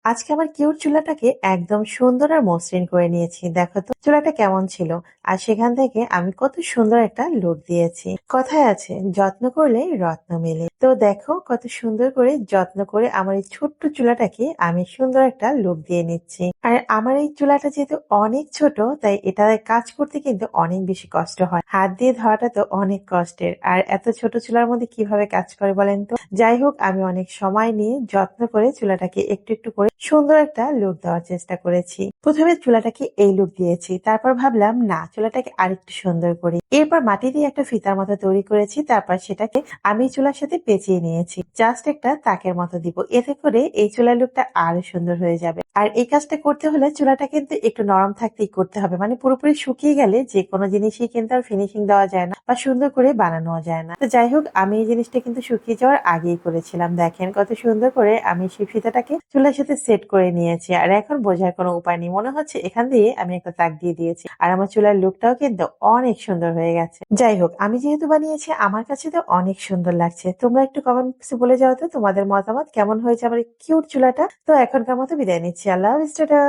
আজকে আমার কিউট চুলাটাকে একদম সুন্দর আর মসৃণ করে নিয়েছি। দেখো তো চুলাটা কেমন ছিল। আর সেখান থেকে আমি কত সুন্দর একটা লুক দিয়েছি। কথায় আছে যত্ন করলে রত্ন মেলে। তো দেখো কত সুন্দর করে যত্ন করে আমার এই ছোট্ট চুলাটাকে আমি সুন্দর একটা লুক দিয়ে নিচ্ছি। আর আমার এই চুলাটা যেহেতু অনেক ছোট, তাই এটা কাজ করতে কিন্তু অনেক বেশি কষ্ট হয়। হাত দিয়ে ধোয়াটা তো অনেক কষ্টের। আর এত ছোট চুলার মধ্যে কিভাবে কাজ করে বলেন তো। যাই হোক, আমি অনেক সময় নিয়ে যত্ন করে চুলাটাকে একটু একটু করে সুন্দর একটা লুক দেওয়ার চেষ্টা করেছি। প্রথমে চুলাটাকে এই লুক দিয়েছি, তারপর ভাবলাম না, চুলাটাকে আরেকটু সুন্দর করি। এরপর মাটি দিয়ে একটা ফিতার মতো তৈরি করেছি, তারপর সেটাকে আমি চুলার সাথে পেঁচিয়ে নিয়েছি। জাস্ট একটা তাকের মতো দিব, এতে করে এই চুলার লুকটা আরো সুন্দর হয়ে যাবে। আর এই কাজটা করতে হলে চুলাটা কিন্তু একটু নরম থাকতেই করতে হবে, মানে পুরোপুরি শুকিয়ে গেলে যে কোনো জিনিসই কিন্তু আর ফিনিশিং দেওয়া যায় না বা সুন্দর করে বানানো যায় না। তো যাই হোক, আমি এই জিনিসটা কিন্তু শুকিয়ে যাওয়ার আগেই করেছিলাম। দেখেন কত সুন্দর করে আমি সেই ফিতাটাকে চুলার সাথে সেট করে নিয়েছি। আর এখন বোঝার কোনো উপায় নেই, মনে হচ্ছে এখান দিয়ে আমি একটা তাক দিয়ে দিয়েছি। আর আমার চুলার লুকটাও কিন্তু অনেক সুন্দর হয়ে গেছে। যাই হোক, আমি যেহেতু বানিয়েছি আমার কাছে তো অনেক সুন্দর লাগছে। তোমরা একটু কমেন্টসে বলে যাও তো তোমাদের মতামত কেমন হয়েছে আমার এই কিউট চুলাটা। তো এখনকার মতো বিদায় নিচ্ছি। আল্লাহ হাফেজ, টাটা।